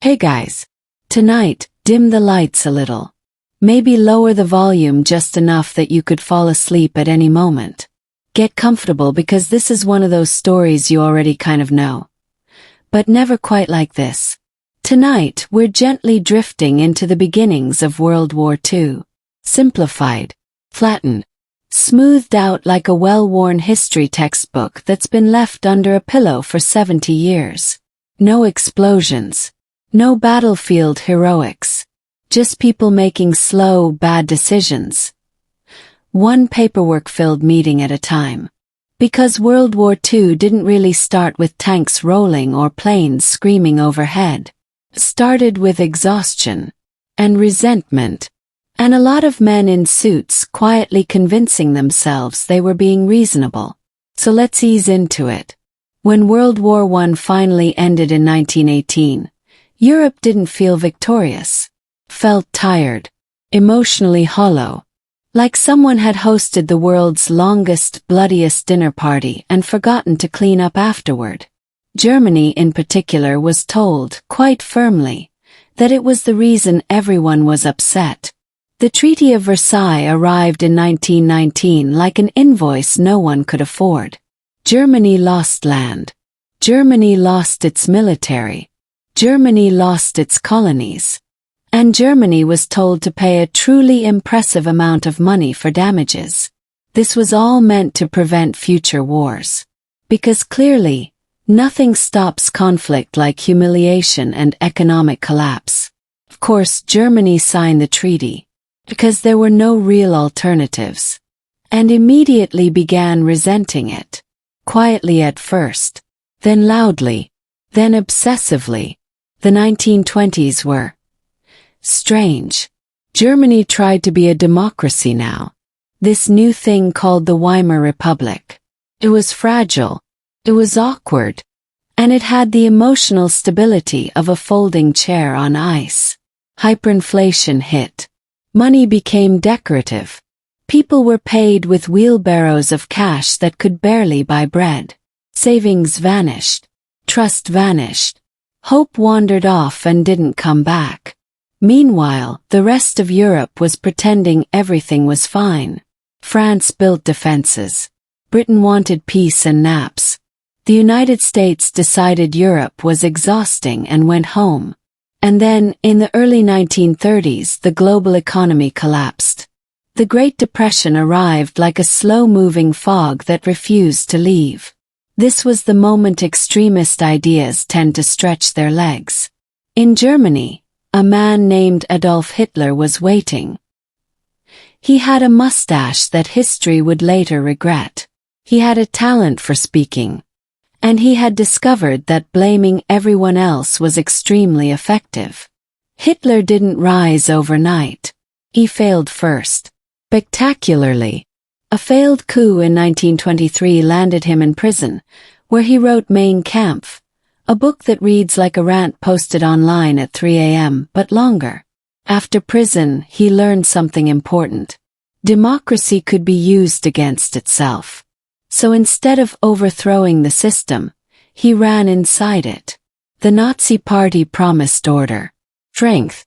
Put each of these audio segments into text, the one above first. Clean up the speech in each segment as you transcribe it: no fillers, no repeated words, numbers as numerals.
Hey guys. Tonight, dim the lights a little. Maybe lower the volume just enough that you could fall asleep at any moment. Get comfortable because this is one of those stories you already kind of know. But never quite like this. Tonight, we're gently drifting into the beginnings of World War II. Simplified, flattened, smoothed out like a well-worn history textbook that's been left under a pillow for 70 years. No explosions. No battlefield heroics. Just people making slow, bad decisions. One paperwork-filled meeting at a time. Because World War II didn't really start with tanks rolling or planes screaming overhead. It started with exhaustion and resentment, and a lot of men in suits quietly convincing themselves they were being reasonable. So let's ease into it. When World War I finally ended in 1918, Europe didn't feel victorious. Felt tired, emotionally hollow. Like someone had hosted the world's longest, bloodiest dinner party and forgotten to clean up afterward. Germany in particular was told, quite firmly, that it was the reason everyone was upset. The Treaty of Versailles arrived in 1919 like an invoice no one could afford. Germany lost land. Germany lost its military. Germany lost its colonies. And Germany was told to pay a truly impressive amount of money for damages. This was all meant to prevent future wars. Because clearly, nothing stops conflict like humiliation and economic collapse. Of course, Germany signed the treaty, because there were no real alternatives, and immediately began resenting it. Quietly at first, then loudly, then obsessively. The 1920s were strange. Germany tried to be a democracy now. This new thing called the Weimar Republic. It was fragile. It was awkward. And it had the emotional stability of a folding chair on ice. Hyperinflation hit. Money became decorative. People were paid with wheelbarrows of cash that could barely buy bread. Savings vanished. Trust vanished. Hope wandered off and didn't come back. Meanwhile, the rest of Europe was pretending everything was fine. France built defenses. Britain wanted peace and naps. The United States decided Europe was exhausting and went home. And then, in the early 1930s, the global economy collapsed. The Great Depression arrived like a slow-moving fog that refused to leave. This was the moment extremist ideas tend to stretch their legs. In Germany, a man named Adolf Hitler was waiting. He had a mustache that history would later regret. He had a talent for speaking. And he had discovered that blaming everyone else was extremely effective. Hitler didn't rise overnight. He failed first. Spectacularly. A failed coup in 1923 landed him in prison, where he wrote Mein Kampf, a book that reads like a rant posted online at 3 a.m. but longer. After prison, he learned something important. Democracy could be used against itself. So instead of overthrowing the system, he ran inside it. The Nazi Party promised order, strength,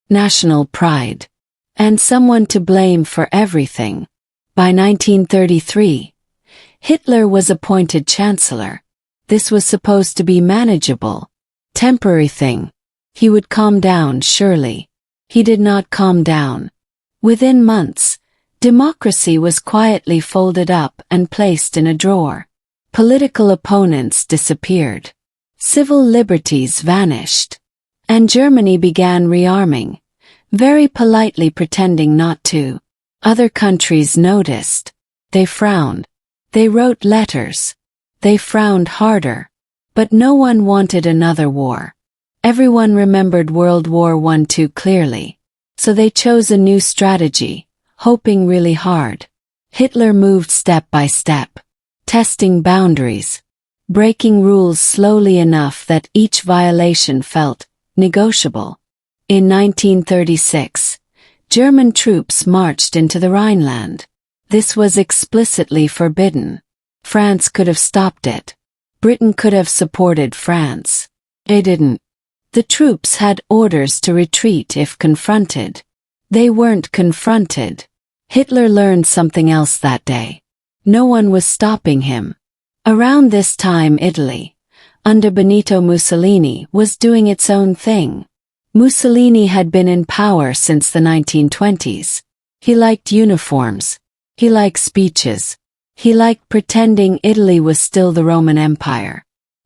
national pride, and someone to blame for everything. By 1933, Hitler was appointed chancellor. This was supposed to be manageable, temporary thing. He would calm down surely. He did not calm down. Within months, democracy was quietly folded up and placed in a drawer. Political opponents disappeared. Civil liberties vanished. And Germany began rearming, very politely pretending not to. Other countries noticed. They frowned. They wrote letters. They frowned harder. But no one wanted another war. Everyone remembered World War I too clearly. So they chose a new strategy, hoping really hard. Hitler moved step by step, testing boundaries, breaking rules slowly enough that each violation felt negotiable. In 1936, German troops marched into the Rhineland. This was explicitly forbidden. France could have stopped it. Britain could have supported France. They didn't. The troops had orders to retreat if confronted. They weren't confronted. Hitler learned something else that day. No one was stopping him. Around this time Italy, under Benito Mussolini, was doing its own thing. Mussolini had been in power since the 1920s. He liked uniforms. He liked speeches. He liked pretending Italy was still the Roman Empire.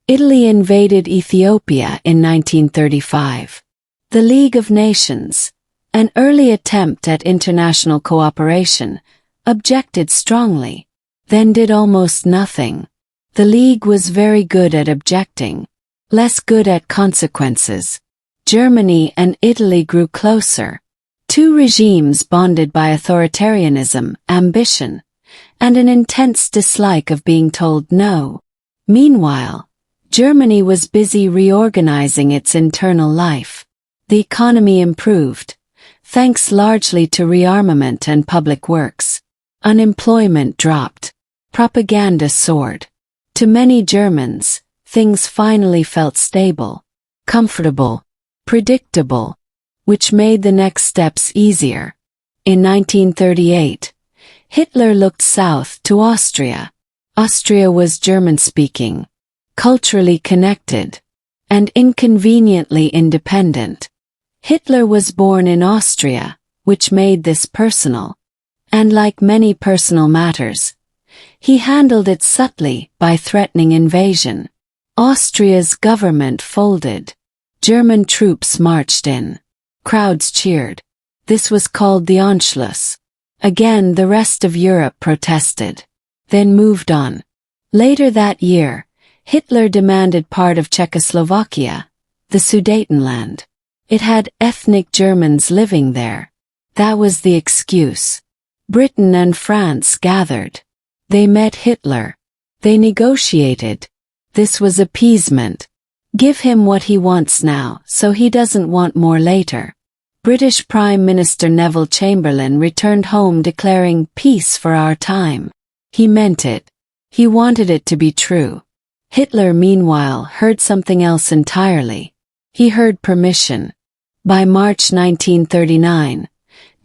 Italy invaded Ethiopia in 1935. The League of Nations, an early attempt at international cooperation, objected strongly, then did almost nothing. The League was very good at objecting, less good at consequences. Germany and Italy grew closer. Two regimes bonded by authoritarianism, ambition, and an intense dislike of being told no. Meanwhile, Germany was busy reorganizing its internal life. The economy improved, thanks largely to rearmament and public works. Unemployment dropped. Propaganda soared. To many Germans, things finally felt stable, comfortable, predictable, which made the next steps easier. In 1938, Hitler looked south to Austria. Austria was German-speaking, culturally connected, and inconveniently independent. Hitler was born in Austria, which made this personal. And like many personal matters, he handled it subtly by threatening invasion. Austria's government folded. German troops marched in. Crowds cheered. This was called the Anschluss. Again, the rest of Europe protested, then moved on. Later that year, Hitler demanded part of Czechoslovakia, the Sudetenland. It had ethnic Germans living there. That was the excuse. Britain and France gathered. They met Hitler. They negotiated. This was appeasement. Give him what he wants now, so he doesn't want more later. British Prime Minister Neville Chamberlain returned home declaring peace for our time. He meant it. He wanted it to be true. Hitler, meanwhile, heard something else entirely. He heard permission. By March 1939,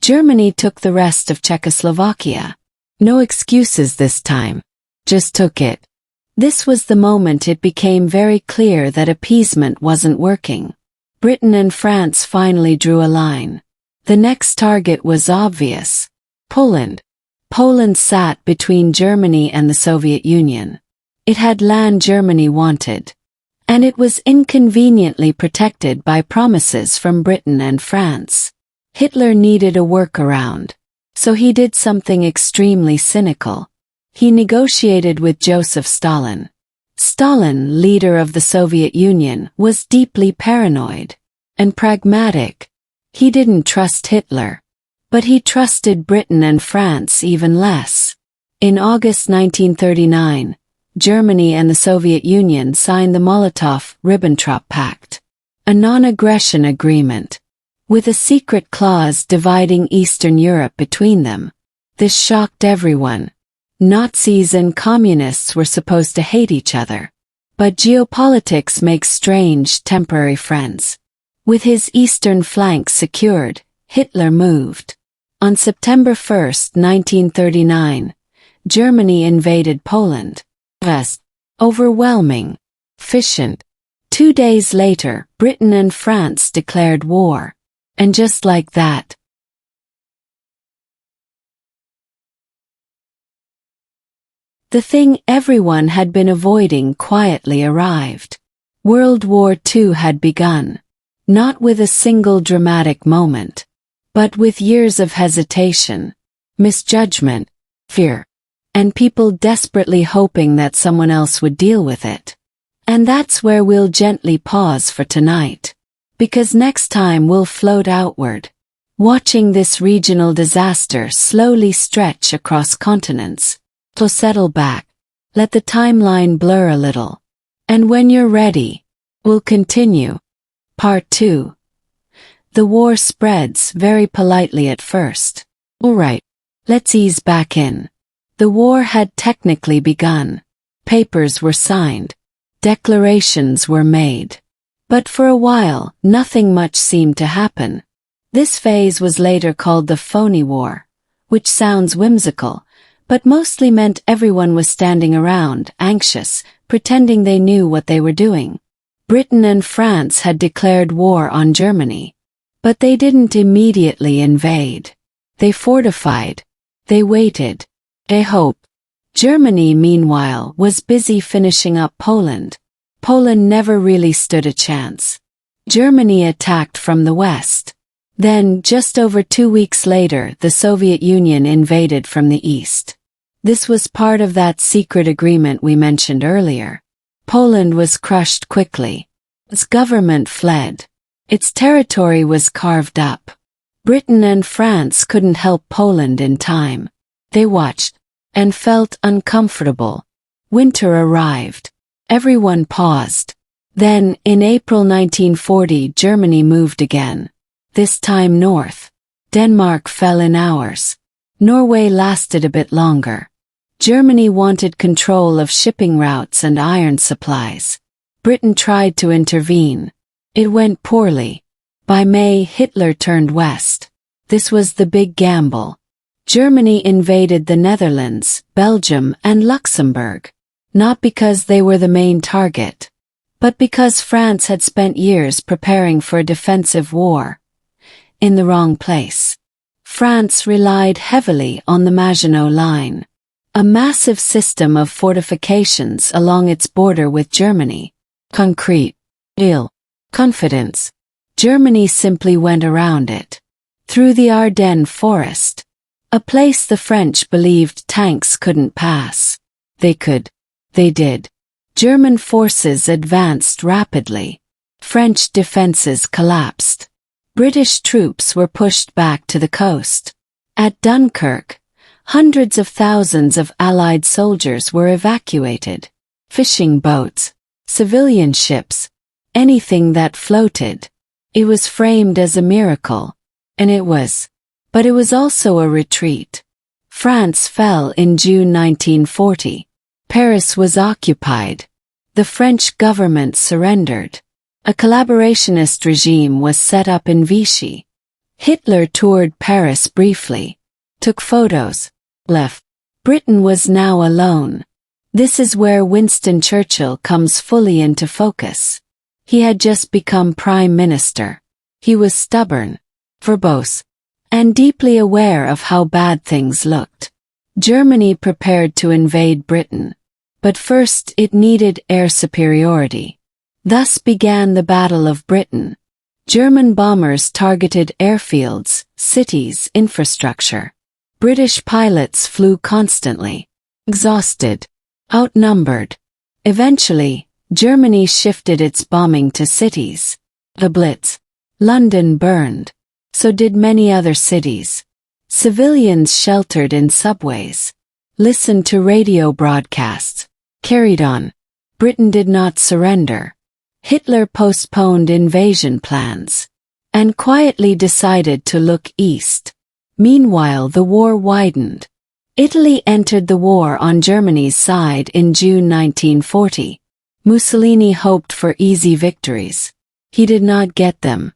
Germany took the rest of Czechoslovakia. No excuses this time. Just took it. This was the moment it became very clear that appeasement wasn't working. Britain and France finally drew a line. The next target was obvious. Poland. Poland sat between Germany and the Soviet Union. It had land Germany wanted. And it was inconveniently protected by promises from Britain and France. Hitler needed a workaround. So he did something extremely cynical. He negotiated with Joseph Stalin. Stalin, leader of the Soviet Union, was deeply paranoid and pragmatic. He didn't trust Hitler. But he trusted Britain and France even less. In August 1939, Germany and the Soviet Union signed the Molotov-Ribbentrop Pact, a non-aggression agreement, with a secret clause dividing Eastern Europe between them. This shocked everyone. Nazis and communists were supposed to hate each other. But geopolitics makes strange temporary friends. With his eastern flank secured, Hitler moved. On September 1, 1939, Germany invaded Poland. West. Overwhelming. Efficient. 2 days later, Britain and France declared war. And just like that, the thing everyone had been avoiding quietly arrived. World War II had begun. Not with a single dramatic moment, but with years of hesitation, misjudgment, fear, and people desperately hoping that someone else would deal with it. And that's where we'll gently pause for tonight. Because next time we'll float outward, watching this regional disaster slowly stretch across continents. So settle back, let the timeline blur a little. And when you're ready, we'll continue. Part 2. The war spreads very politely at first. Alright, let's ease back in. The war had technically begun. Papers were signed. Declarations were made. But for a while, nothing much seemed to happen. This phase was later called the Phony War, which sounds whimsical, but mostly meant everyone was standing around, anxious, pretending they knew what they were doing. Britain and France had declared war on Germany. But they didn't immediately invade. They fortified. They waited. They hoped. Germany, meanwhile, was busy finishing up Poland. Poland never really stood a chance. Germany attacked from the west. Then, just over 2 weeks later, the Soviet Union invaded from the east. This was part of that secret agreement we mentioned earlier. Poland was crushed quickly. Its government fled. Its territory was carved up. Britain and France couldn't help Poland in time. They watched and felt uncomfortable. Winter arrived. Everyone paused. Then, in April 1940, Germany moved again. This time north. Denmark fell in hours. Norway lasted a bit longer. Germany wanted control of shipping routes and iron supplies. Britain tried to intervene. It went poorly. By May, Hitler turned west. This was the big gamble. Germany invaded the Netherlands, Belgium, and Luxembourg. Not because they were the main target, but because France had spent years preparing for a defensive war. In the wrong place. France relied heavily on the Maginot Line, a massive system of fortifications along its border with Germany. Concrete. Real. Confidence. Germany simply went around it. Through the Ardennes forest. A place the French believed tanks couldn't pass. They could. They did. German forces advanced rapidly. French defenses collapsed. British troops were pushed back to the coast. At Dunkirk, hundreds of thousands of Allied soldiers were evacuated. Fishing boats, civilian ships, anything that floated. It was framed as a miracle. And it was. But it was also a retreat. France fell in June 1940. Paris was occupied. The French government surrendered. A collaborationist regime was set up in Vichy. Hitler toured Paris briefly, took photos, left. Britain was now alone. This is where Winston Churchill comes fully into focus. He had just become Prime Minister. He was stubborn, verbose, and deeply aware of how bad things looked. Germany prepared to invade Britain. But first it needed air superiority. Thus began the Battle of Britain. German bombers targeted airfields, cities, infrastructure. British pilots flew constantly. Exhausted. Outnumbered. Eventually, Germany shifted its bombing to cities. The Blitz. London burned. So did many other cities. Civilians sheltered in subways. Listened to radio broadcasts. Carried on. Britain did not surrender. Hitler postponed invasion plans. And quietly decided to look east. Meanwhile, the war widened. Italy entered the war on Germany's side in June 1940. Mussolini hoped for easy victories. He did not get them.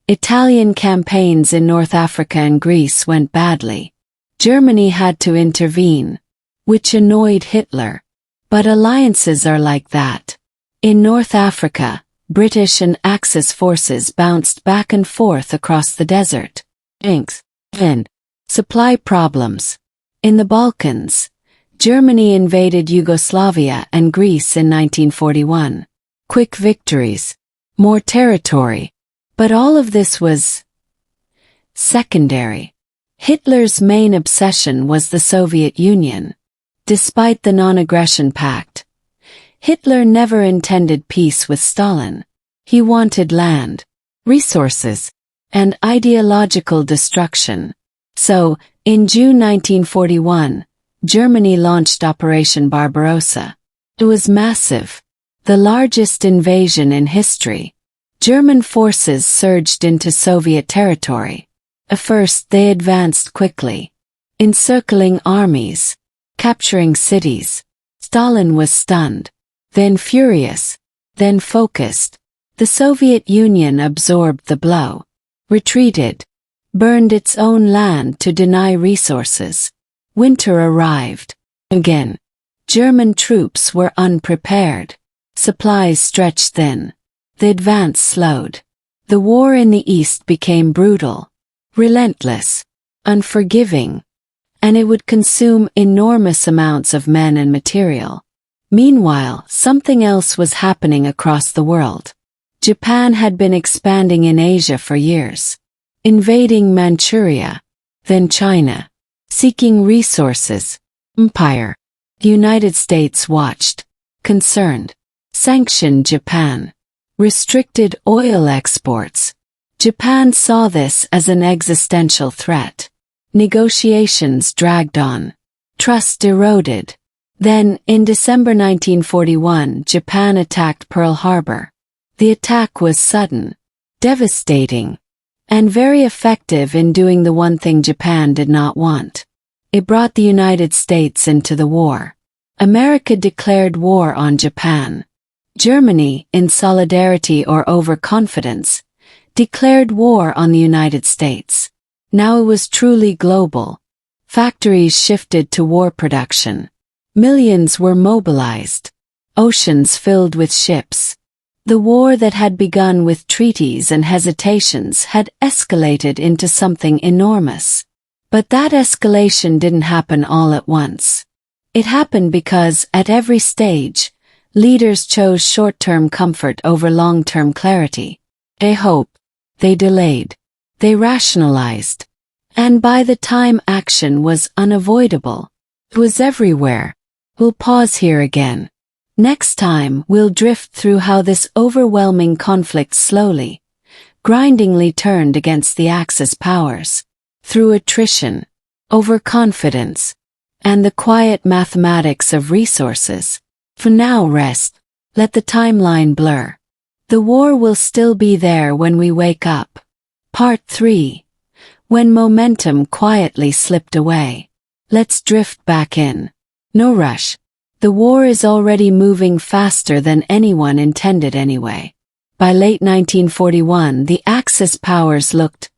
Italian campaigns in North Africa and Greece went badly. Germany had to intervene, which annoyed Hitler. But alliances are like that. In North Africa, British and Axis forces bounced back and forth across the desert. And supply problems. In the Balkans, Germany invaded Yugoslavia and Greece in 1941. Quick victories. More territory. But all of this was secondary. Hitler's main obsession was the Soviet Union. Despite the non-aggression pact, Hitler never intended peace with Stalin. He wanted land, resources, and ideological destruction. So, in June 1941, Germany launched Operation Barbarossa. It was massive, the largest invasion in history. German forces surged into Soviet territory. At first they advanced quickly, encircling armies, capturing cities. Stalin was stunned, then furious, then focused. The Soviet Union absorbed the blow, retreated, burned its own land to deny resources. Winter arrived. Again. German troops were unprepared. Supplies stretched thin. The advance slowed. The war in the East became brutal, relentless, unforgiving, and it would consume enormous amounts of men and material. Meanwhile, something else was happening across the world. Japan had been expanding in Asia for years, invading Manchuria, then China, seeking resources, empire. The United States watched, concerned, sanctioned Japan, restricted oil exports. Japan saw this as an existential threat. Negotiations dragged on. Trust eroded. Then, in December 1941, Japan attacked Pearl Harbor. The attack was sudden, devastating, and very effective in doing the one thing Japan did not want. It brought the United States into the war. America declared war on Japan. Germany, in solidarity or overconfidence, declared war on the United States. Now it was truly global. Factories shifted to war production. Millions were mobilized. Oceans filled with ships. The war that had begun with treaties and hesitations had escalated into something enormous. But that escalation didn't happen all at once. It happened because, at every stage, leaders chose short-term comfort over long-term clarity. They hoped. They delayed. They rationalized. And by the time action was unavoidable, it was everywhere. We'll pause here again. Next time, we'll drift through how this overwhelming conflict slowly, grindingly turned against the Axis powers. Through attrition, overconfidence, and the quiet mathematics of resources. For now, rest. Let the timeline blur. The war will still be there when we wake up. Part 3. When momentum quietly slipped away. Let's drift back in. No rush. The war is already moving faster than anyone intended anyway. By late 1941, the Axis powers looked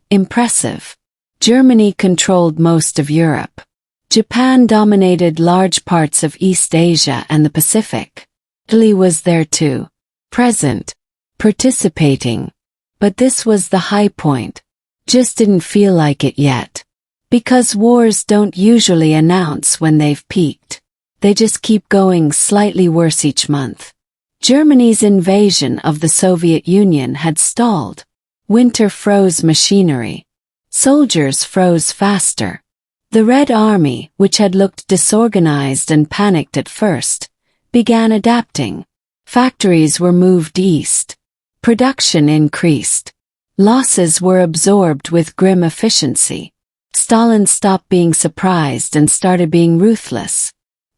impressive. Germany controlled most of Europe. Japan dominated large parts of East Asia and the Pacific. Italy was there too. Present. Participating. But this was the high point. Just didn't feel like it yet. Because wars don't usually announce when they've peaked. They just keep going slightly worse each month. Germany's invasion of the Soviet Union had stalled. Winter froze machinery. Soldiers froze faster. The Red Army, which had looked disorganized and panicked at first, began adapting. Factories were moved east. Production increased. Losses were absorbed with grim efficiency. Stalin stopped being surprised and started being ruthless,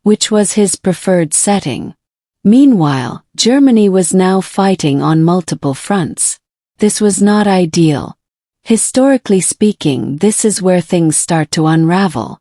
which was his preferred setting. Meanwhile, Germany was now fighting on multiple fronts. This was not ideal. Historically speaking, this is where things start to unravel.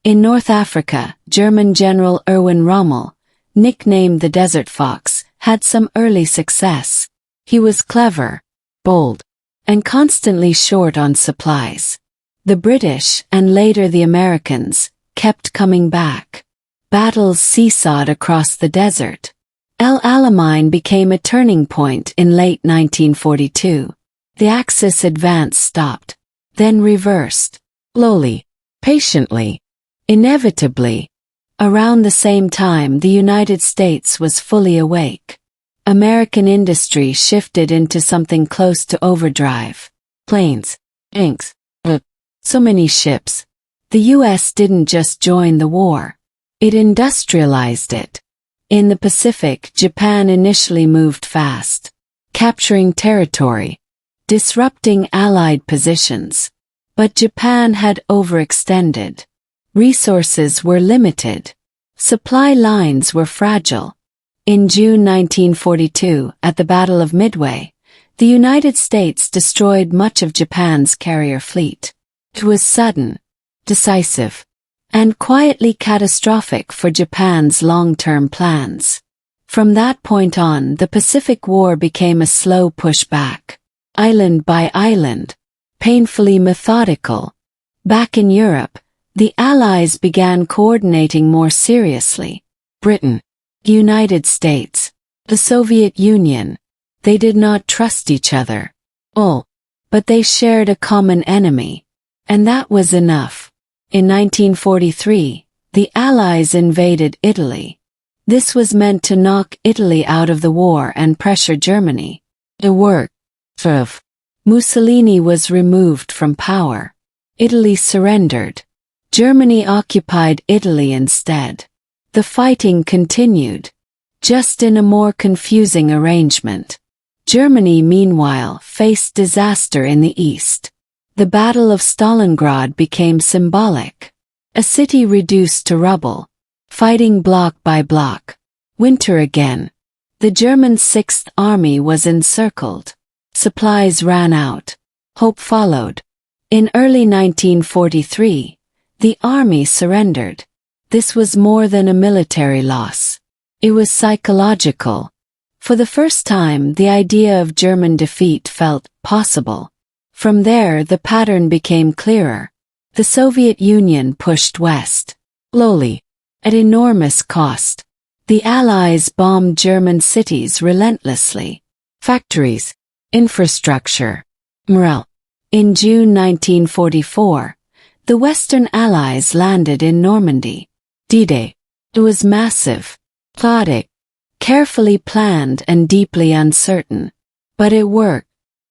In North Africa, German General Erwin Rommel, nicknamed the Desert Fox, had some early success. He was clever, bold, and constantly short on supplies. The British, and later the Americans, kept coming back. Battles seesawed across the desert. El Alamein became a turning point in late 1942. The Axis advance stopped, then reversed. Slowly, patiently, inevitably. Around the same time, the United States was fully awake. American industry shifted into something close to overdrive. Planes, tanks, so many ships. The U.S. didn't just join the war. It industrialized it. In the Pacific, Japan initially moved fast, capturing territory, disrupting Allied positions. But Japan had overextended. Resources were limited. Supply lines were fragile. In June 1942, at the Battle of Midway, the United States destroyed much of Japan's carrier fleet. It was sudden, decisive, and quietly catastrophic for Japan's long-term plans. From that point on, the Pacific War became a slow push back. Island by island. Painfully methodical. Back in Europe, the Allies began coordinating more seriously. Britain, United States, the Soviet Union. They did not trust each other. But they shared a common enemy. And that was enough. In 1943, the Allies invaded Italy. This was meant to knock Italy out of the war and pressure Germany. The work of Mussolini was removed from power. Italy surrendered. Germany occupied Italy instead. The fighting continued, just in a more confusing arrangement. Germany, meanwhile, faced disaster in the east. The Battle of Stalingrad became symbolic. A city reduced to rubble. Fighting block by block. Winter again. The German Sixth Army was encircled. Supplies ran out. Hope followed. In early 1943, the army surrendered. This was more than a military loss. It was psychological. For the first time, the idea of German defeat felt possible. From there, the pattern became clearer. The Soviet Union pushed west. Slowly. At enormous cost. The Allies bombed German cities relentlessly. Factories. Infrastructure. Morale. In June 1944, the Western Allies landed in Normandy. D-Day. It was massive. Chaotic. Carefully planned and deeply uncertain. But it worked.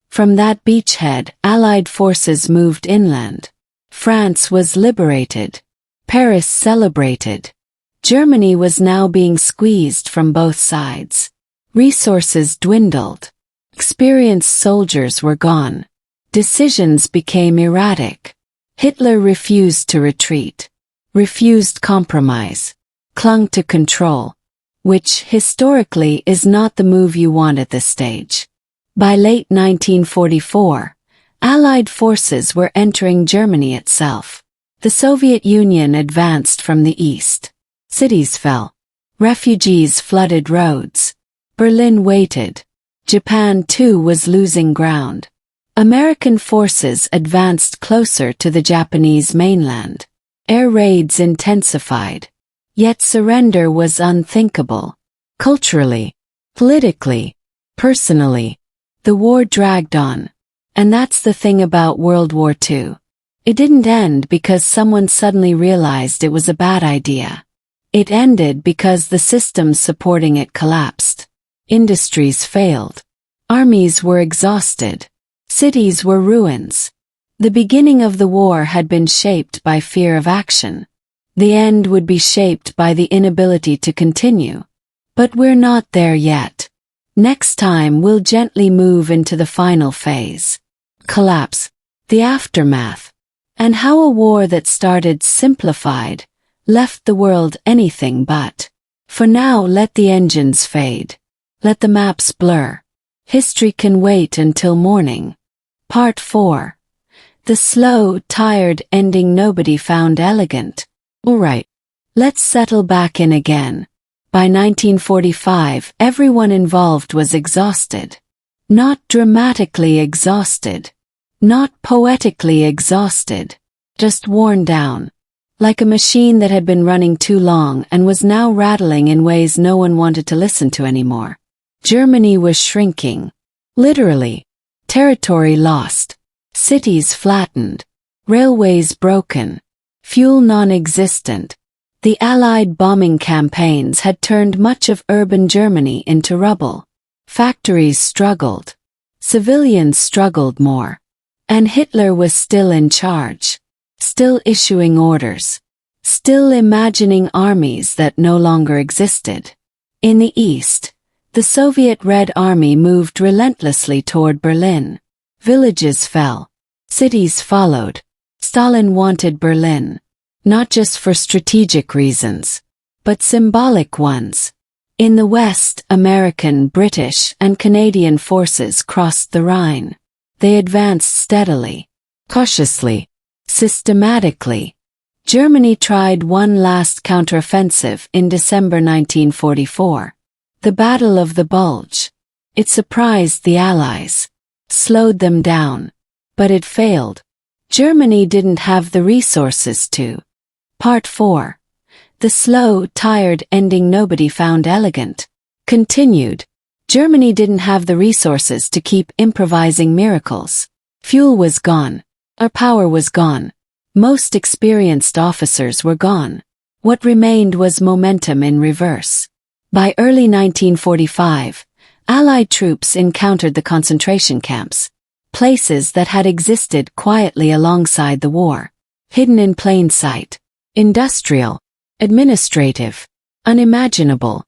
From that beachhead, Allied forces moved inland. France was liberated. Paris celebrated. Germany was now being squeezed from both sides. Resources dwindled. Experienced soldiers were gone. Decisions became erratic. Hitler refused to retreat. Refused compromise. Clung to control. Which, historically, is not the move you want at this stage. By late 1944, Allied forces were entering Germany itself. The Soviet Union advanced from the east. Cities fell. Refugees flooded roads. Berlin waited. Japan too was losing ground. American forces advanced closer to the Japanese mainland. Air raids intensified. Yet surrender was unthinkable. Culturally, politically, personally, the war dragged on. And that's the thing about World War II. It didn't end because someone suddenly realized it was a bad idea. It ended because the systems supporting it collapsed. Industries failed. Armies were exhausted. Cities were ruins. The beginning of the war had been shaped by fear of action. The end would be shaped by the inability to continue. But we're not there yet. Next time we'll gently move into the final phase. Collapse. The aftermath. And how a war that started simplified left the world anything but. For now, let the engines fade. Let the maps blur. History can wait until morning. Part 4. The slow, tired ending nobody found elegant. Alright. Let's settle back in again. By 1945, everyone involved was exhausted. Not dramatically exhausted. Not poetically exhausted. Just worn down. Like a machine that had been running too long and was now rattling in ways no one wanted to listen to anymore. Germany was shrinking. Literally. Territory lost. Cities flattened. Railways broken. Fuel non-existent. The Allied bombing campaigns had turned much of urban Germany into rubble. Factories struggled. Civilians struggled more. And Hitler was still in charge. Still issuing orders. Still imagining armies that no longer existed. In the east, the Soviet Red Army moved relentlessly toward Berlin. Villages fell. Cities followed. Stalin wanted Berlin. Not just for strategic reasons, but symbolic ones. In the west, American, British, and Canadian forces crossed the Rhine. They advanced steadily, cautiously, systematically. Germany tried one last counteroffensive in December 1944. The Battle of the Bulge. It surprised the Allies, slowed them down, but it failed. Germany didn't have the resources to. Part 4. The slow, tired ending nobody found elegant. Continued. Germany didn't have the resources to keep improvising miracles. Fuel was gone. Our power was gone. Most experienced officers were gone. What remained was momentum in reverse. By early 1945, Allied troops encountered the concentration camps, places that had existed quietly alongside the war, hidden in plain sight, industrial, administrative, unimaginable.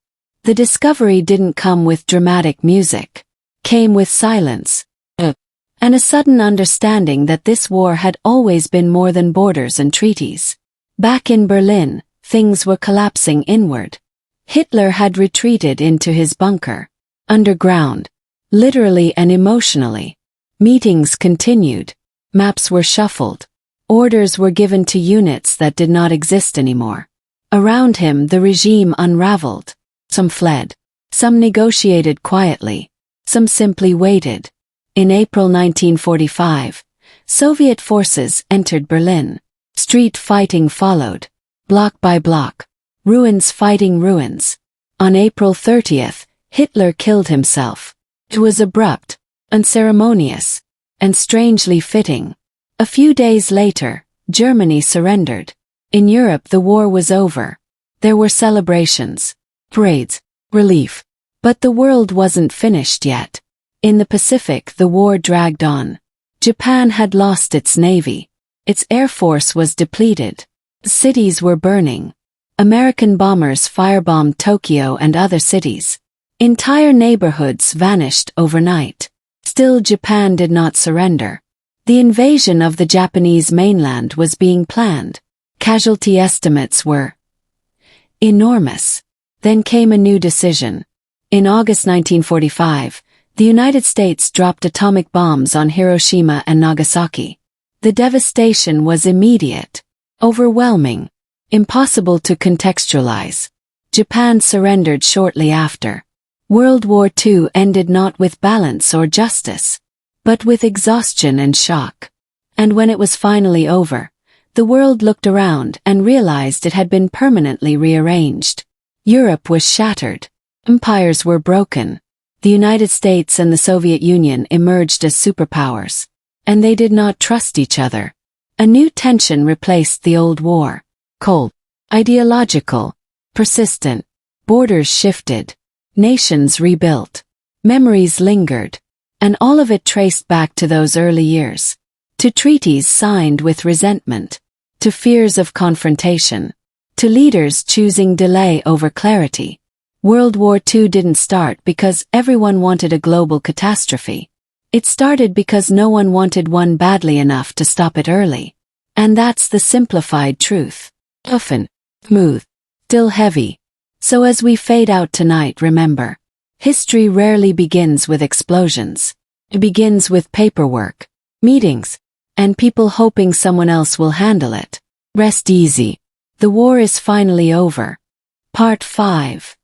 The discovery didn't come with dramatic music, came with silence, and a sudden understanding that this war had always been more than borders and treaties. Back in Berlin, things were collapsing inward. Hitler had retreated into his bunker, underground, literally and emotionally. Meetings continued, maps were shuffled, orders were given to units that did not exist anymore. Around him the regime unraveled. Some fled, some negotiated quietly, some simply waited. In April 1945, Soviet forces entered Berlin. Street fighting followed, block by block, ruins fighting ruins. On April 30th, Hitler killed himself. It was abrupt, unceremonious, and strangely fitting. A few days later, Germany surrendered. In Europe the war was over. There were celebrations, parades, relief. But the world wasn't finished yet. In the Pacific the war dragged on. Japan had lost its navy. Its air force was depleted. Cities were burning. American bombers firebombed Tokyo and other cities. Entire neighborhoods vanished overnight. Still Japan did not surrender. The invasion of the Japanese mainland was being planned. Casualty estimates were enormous. Then came a new decision. In August 1945, the United States dropped atomic bombs on Hiroshima and Nagasaki. The devastation was immediate, overwhelming, impossible to contextualize. Japan surrendered shortly after. World War II ended not with balance or justice, but with exhaustion and shock. And when it was finally over, the world looked around and realized it had been permanently rearranged. Europe was shattered. Empires were broken. The United States and the Soviet Union emerged as superpowers. And they did not trust each other. A new tension replaced the old war. Cold, ideological, persistent. Borders shifted. Nations rebuilt. Memories lingered. And all of it traced back to those early years. To treaties signed with resentment. To fears of confrontation. To leaders choosing delay over clarity. World War II didn't start because everyone wanted a global catastrophe. It started because no one wanted one badly enough to stop it early. And that's the simplified truth. Often, smooth, still heavy. So as we fade out tonight, remember, history rarely begins with explosions. It begins with paperwork, meetings, and people hoping someone else will handle it. Rest easy. The war is finally over. Part 5.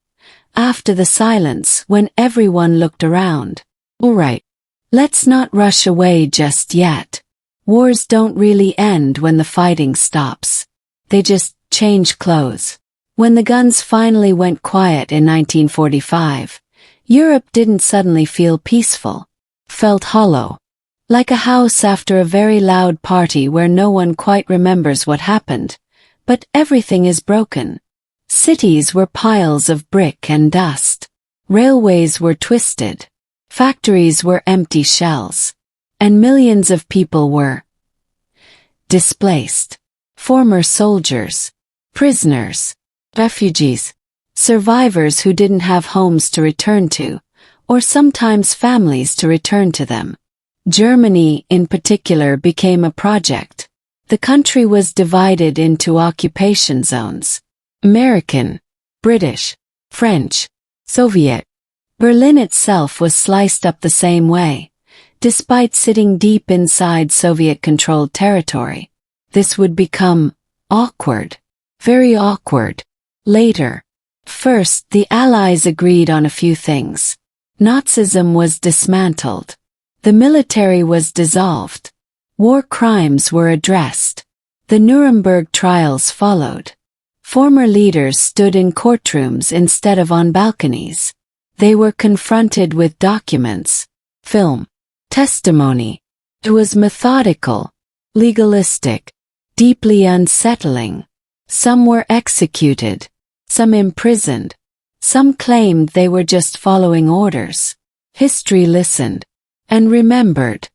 After the silence when everyone looked around. Alright. Let's not rush away just yet. Wars don't really end when the fighting stops. They just change clothes. When the guns finally went quiet in 1945, Europe didn't suddenly feel peaceful. Felt hollow. Like a house after a very loud party where no one quite remembers what happened. But everything is broken. Cities were piles of brick and dust. Railways were twisted. Factories were empty shells. And millions of people were displaced. Former soldiers, prisoners, refugees, survivors who didn't have homes to return to, or sometimes families to return to them. Germany, in particular, became a project. The country was divided into occupation zones. American, British, French, Soviet. Berlin itself was sliced up the same way, despite sitting deep inside Soviet-controlled territory. This would become awkward, very awkward. Later, First, the Allies agreed on a few things. Nazism was dismantled. The military was dissolved. War crimes were addressed. The Nuremberg trials followed. Former leaders stood in courtrooms instead of on balconies. They were confronted with documents, film, testimony. It was methodical, legalistic, deeply unsettling. Some were executed, some imprisoned. Some claimed they were just following orders. History listened and remembered.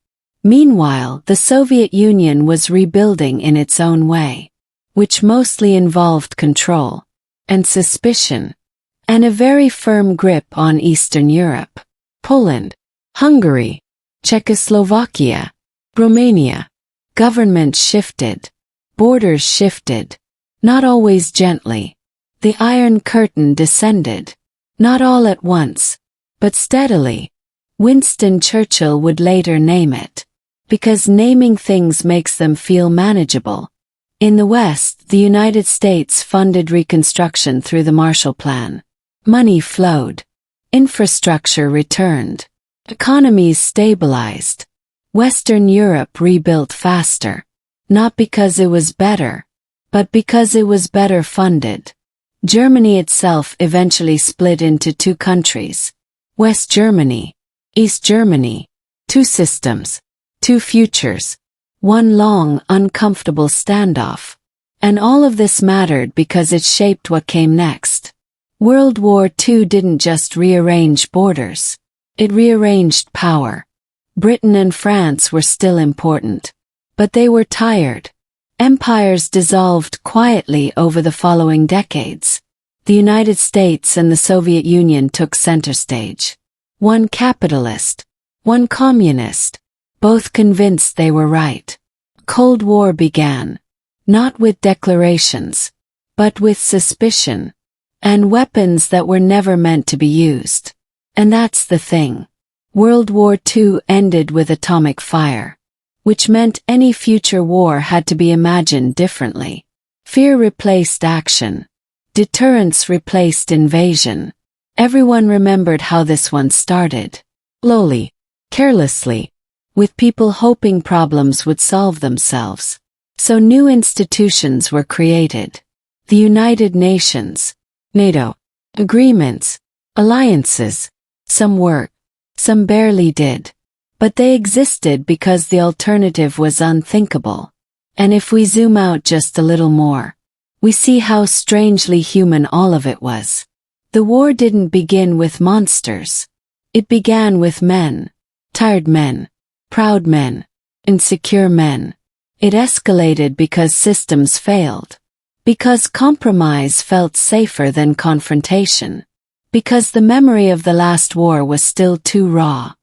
Meanwhile, the Soviet Union was rebuilding in its own way, which mostly involved control and suspicion, and a very firm grip on Eastern Europe. Poland, Hungary, Czechoslovakia, Romania. Governments shifted. Borders shifted. Not always gently. The Iron Curtain descended. Not all at once, but steadily. Winston Churchill would later name it, because naming things makes them feel manageable. In the West, the United States funded reconstruction through the Marshall Plan. Money flowed. Infrastructure returned. Economies stabilized. Western Europe rebuilt faster. Not because it was better, but because it was better funded. Germany itself eventually split into two countries. West Germany, East Germany. Two systems, two futures. One long, uncomfortable standoff. And all of this mattered because it shaped what came next. World War II didn't just rearrange borders. It rearranged power. Britain and France were still important. But they were tired. Empires dissolved quietly over the following decades. The United States and the Soviet Union took center stage. One capitalist, one communist, both convinced they were right. Cold War began, not with declarations, but with suspicion, and weapons that were never meant to be used. And that's the thing. World War II ended with atomic fire, which meant any future war had to be imagined differently. Fear replaced action. Deterrence replaced invasion. Everyone remembered how this one started. Slowly, carelessly, with people hoping problems would solve themselves. So new institutions were created. The United Nations, NATO, agreements, alliances. Some worked, some barely did. But they existed because the alternative was unthinkable. And if we zoom out just a little more, we see how strangely human all of it was. The war didn't begin with monsters. It began with men. Tired men. Proud men. Insecure men. It escalated because systems failed. Because compromise felt safer than confrontation. Because the memory of the last war was still too raw.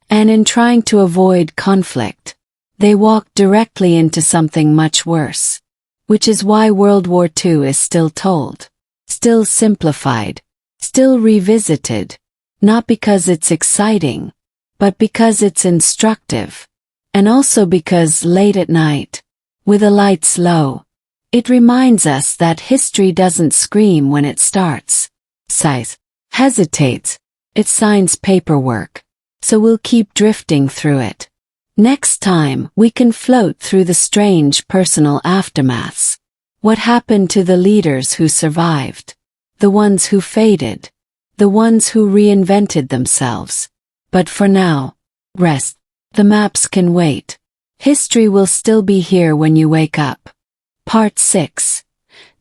And in trying to avoid conflict, they walked directly into something much worse. Which is why World War II is still told. Still simplified. Still revisited. Not because it's exciting, but because it's instructive. And also because late at night, with the lights low, it reminds us that history doesn't scream when it starts. Sighs. Hesitates. It signs paperwork. So we'll keep drifting through it. Next time, we can float through the strange personal aftermaths. What happened to the leaders who survived? The ones who faded? The ones who reinvented themselves? But for now, rest. The maps can wait. History will still be here when you wake up. Part 6.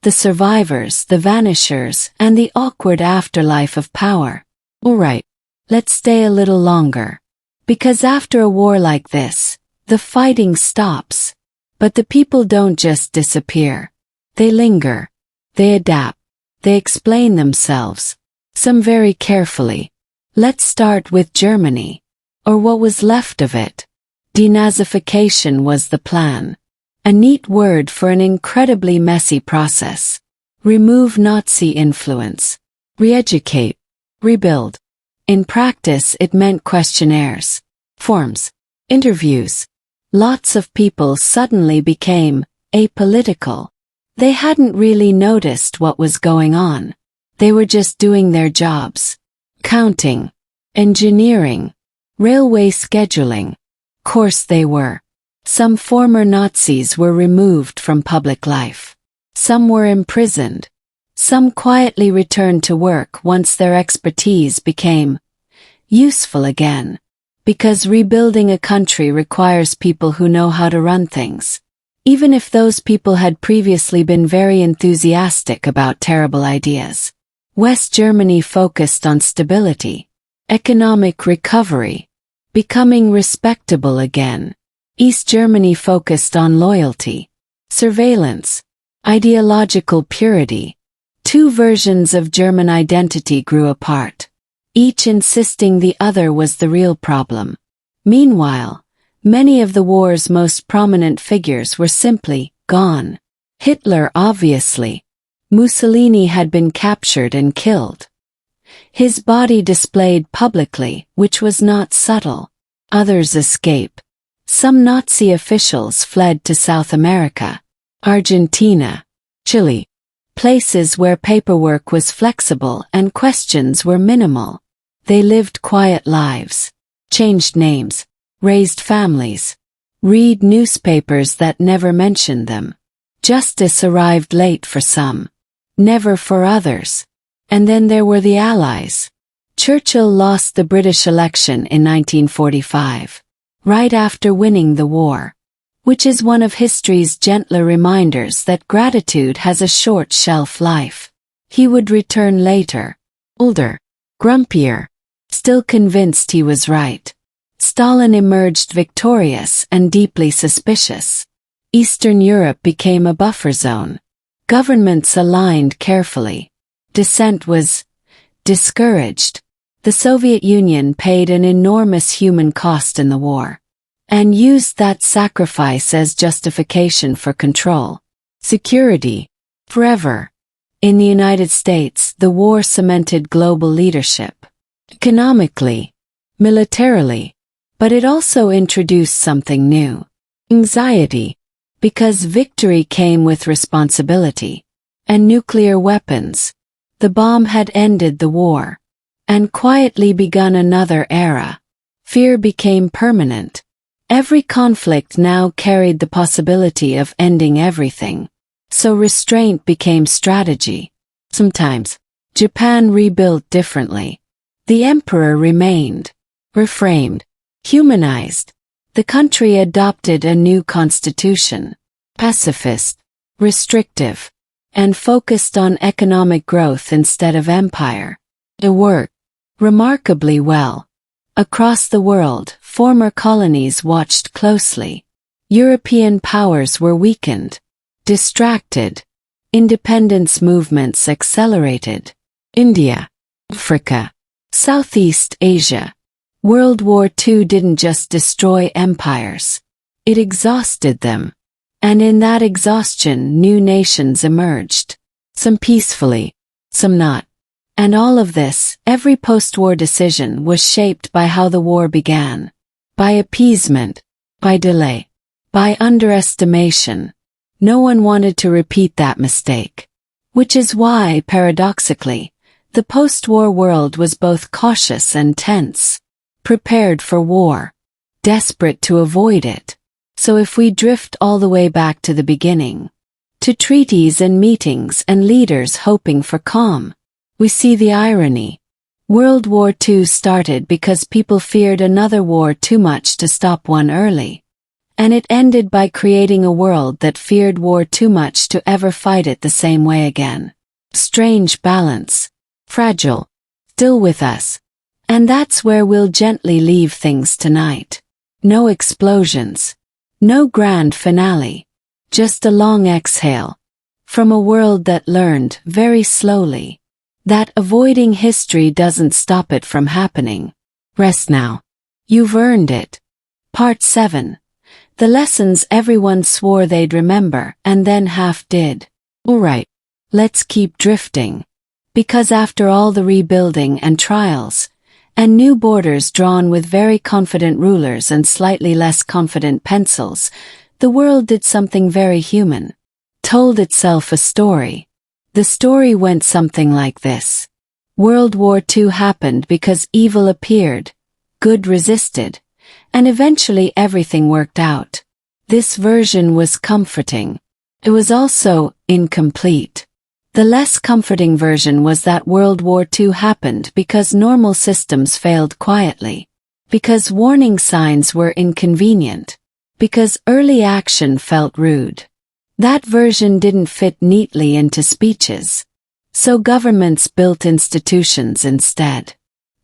The survivors, the vanishers, and the awkward afterlife of power. Alright. Let's stay a little longer. Because after a war like this, the fighting stops. But the people don't just disappear. They linger. They adapt. They explain themselves. Some very carefully. Let's start with Germany. Or what was left of it. Denazification was the plan. A neat word for an incredibly messy process. Remove Nazi influence. Re-educate. Rebuild. In practice, it meant questionnaires, forms, interviews. Lots of people suddenly became apolitical. They hadn't really noticed what was going on. They were just doing their jobs. Counting. Engineering. Railway scheduling. Course they were. Some former Nazis were removed from public life. Some were imprisoned. Some quietly returned to work once their expertise became useful again. Because rebuilding a country requires people who know how to run things. Even if those people had previously been very enthusiastic about terrible ideas. West Germany focused on stability, economic recovery, becoming respectable again. East Germany focused on loyalty, surveillance, ideological purity. Two versions of German identity grew apart, each insisting the other was the real problem. Meanwhile, many of the war's most prominent figures were simply gone. Hitler, obviously. Mussolini had been captured and killed. His body displayed publicly, which was not subtle. Others escaped. Some Nazi officials fled to South America, Argentina, Chile. Places where paperwork was flexible and questions were minimal. They lived quiet lives, changed names, raised families, read newspapers that never mentioned them. Justice arrived late for some, never for others. And then there were the Allies. Churchill lost the British election in 1945, right after winning the war. Which is one of history's gentler reminders that gratitude has a short shelf life. He would return later, older, grumpier, still convinced he was right. Stalin emerged victorious and deeply suspicious. Eastern Europe became a buffer zone. Governments aligned carefully. Dissent was discouraged. The Soviet Union paid an enormous human cost in the war. And used that sacrifice as justification for control. Security. Forever. In the United States, the war cemented global leadership. Economically. Militarily. But it also introduced something new. Anxiety. Because victory came with responsibility. And nuclear weapons. The bomb had ended the war. And quietly begun another era. Fear became permanent. Every conflict now carried the possibility of ending everything. So restraint became strategy. Sometimes, Japan rebuilt differently. The emperor remained, reframed, humanized. The country adopted a new constitution, pacifist, restrictive, and focused on economic growth instead of empire. It worked remarkably well. Across the world, former colonies watched closely. European powers were weakened, distracted. Independence movements accelerated. India, Africa, Southeast Asia. World War II didn't just destroy empires. It exhausted them. And in that exhaustion, new nations emerged. Some peacefully, some not. And all of this, every post-war decision was shaped by how the war began. By appeasement, by delay, by underestimation. No one wanted to repeat that mistake. Which is why, paradoxically, the post-war world was both cautious and tense. Prepared for war. Desperate to avoid it. So if we drift all the way back to the beginning, to treaties and meetings and leaders hoping for calm, we see the irony. World War II started because people feared another war too much to stop one early. And it ended by creating a world that feared war too much to ever fight it the same way again. Strange balance. Fragile. Still with us. And that's where we'll gently leave things tonight. No explosions. No grand finale. Just a long exhale. From a world that learned very slowly. That avoiding history doesn't stop it from happening. Rest now. You've earned it. Part 7. The lessons everyone swore they'd remember and then half did. Alright. Let's keep drifting. Because after all the rebuilding and trials, and new borders drawn with very confident rulers and slightly less confident pencils, the world did something very human. Told itself a story. The story went something like this. World War II happened because evil appeared, good resisted, and eventually everything worked out. This version was comforting. It was also incomplete. The less comforting version was that World War II happened because normal systems failed quietly, because warning signs were inconvenient, because early action felt rude. That version didn't fit neatly into speeches. So governments built institutions instead.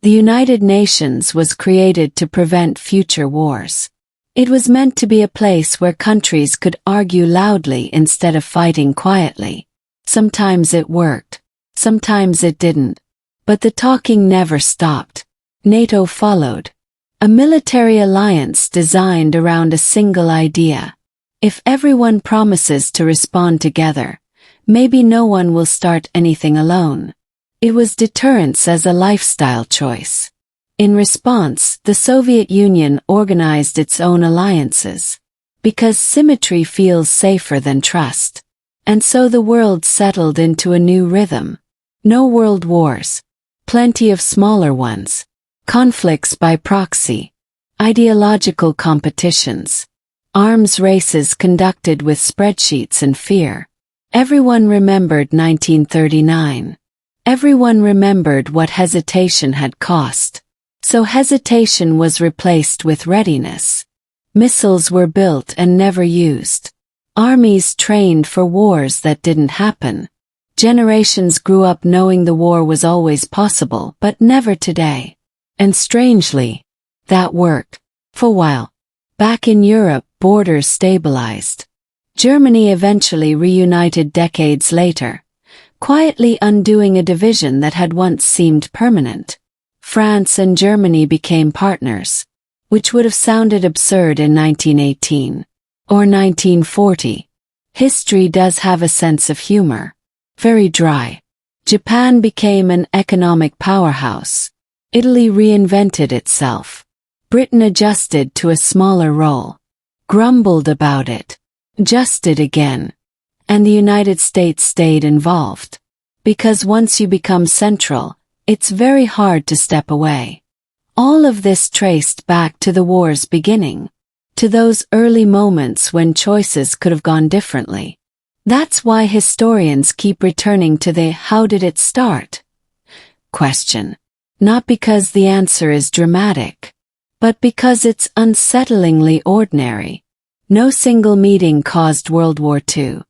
The United Nations was created to prevent future wars. It was meant to be a place where countries could argue loudly instead of fighting quietly. Sometimes it worked, sometimes it didn't. But the talking never stopped. NATO followed. A military alliance designed around a single idea. If everyone promises to respond together, maybe no one will start anything alone. It was deterrence as a lifestyle choice. In response, the Soviet Union organized its own alliances. Because symmetry feels safer than trust. And so the world settled into a new rhythm. No world wars. Plenty of smaller ones. Conflicts by proxy. Ideological competitions. Arms races conducted with spreadsheets and fear. Everyone remembered 1939. Everyone remembered what hesitation had cost. So hesitation was replaced with readiness. Missiles were built and never used. Armies trained for wars that didn't happen. Generations grew up knowing the war was always possible, but never today. And strangely, that worked. For a while. Back in Europe, borders stabilized. Germany eventually reunited decades later, quietly undoing a division that had once seemed permanent. France and Germany became partners, which would have sounded absurd in 1918 or 1940. History does have a sense of humor. Very dry. Japan became an economic powerhouse. Italy reinvented itself. Britain adjusted to a smaller role. Grumbled about it. Adjusted again. And the United States stayed involved. Because once you become central, it's very hard to step away. All of this traced back to the war's beginning. To those early moments when choices could have gone differently. That's why historians keep returning to the "how did it start?" question. Not because the answer is dramatic, but because it's unsettlingly ordinary. No single meeting caused World War II.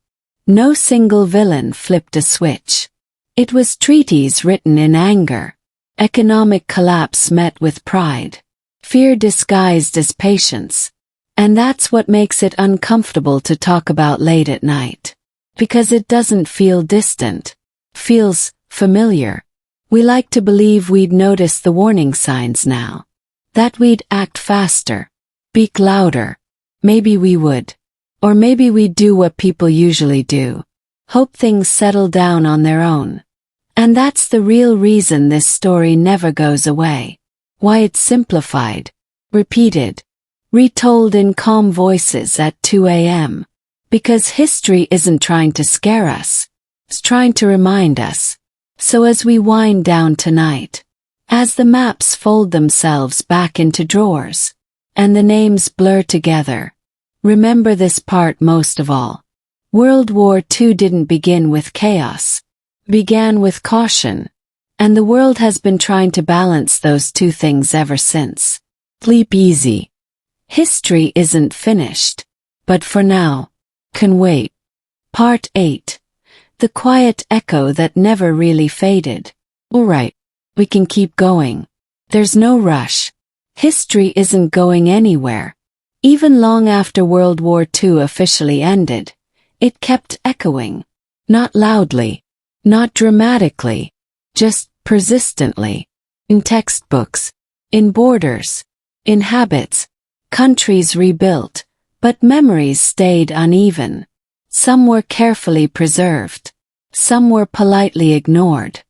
No single villain flipped a switch. It was treaties written in anger. Economic collapse met with pride. Fear disguised as patience. And that's what makes it uncomfortable to talk about late at night. Because it doesn't feel distant. Feels familiar. We like to believe we'd notice the warning signs now. That we'd act faster. Speak louder. Maybe we would. Or maybe we'd do what people usually do. Hope things settle down on their own. And that's the real reason this story never goes away. Why it's simplified. Repeated. Retold in calm voices at 2 a.m. Because history isn't trying to scare us. It's trying to remind us. So as we wind down tonight, as the maps fold themselves back into drawers, and the names blur together, remember this part most of all. World War II didn't begin with chaos. Began with caution. And the world has been trying to balance those two things ever since. Sleep easy. History isn't finished. But for now, can wait. Part 8. The quiet echo that never really faded. Alright, we can keep going. There's no rush. History isn't going anywhere. Even long after World War II officially ended, it kept echoing. Not loudly. Not dramatically. Just persistently. In textbooks. In borders. In habits. Countries rebuilt. But memories stayed uneven. Some were carefully preserved. Some were politely ignored.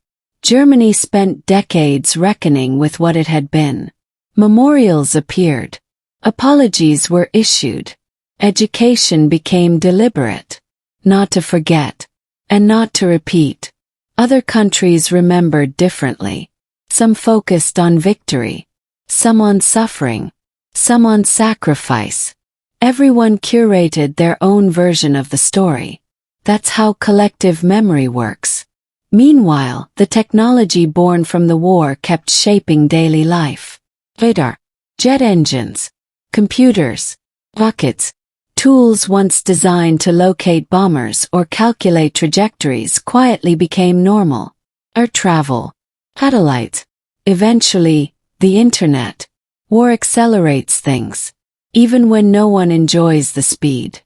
Germany spent decades reckoning with what it had been. Memorials appeared. Apologies were issued. Education became deliberate. Not to forget. and not to repeat. Other countries remembered differently. Some focused on victory, some on suffering, some on sacrifice. Everyone curated their own version of the story. That's how collective memory works. Meanwhile, the technology born from the war kept shaping daily life. Radar, jet engines, computers, rockets, tools once designed to locate bombers or calculate trajectories quietly became normal. Air travel, satellites, eventually, the internet. War accelerates things, even when no one enjoys the speed.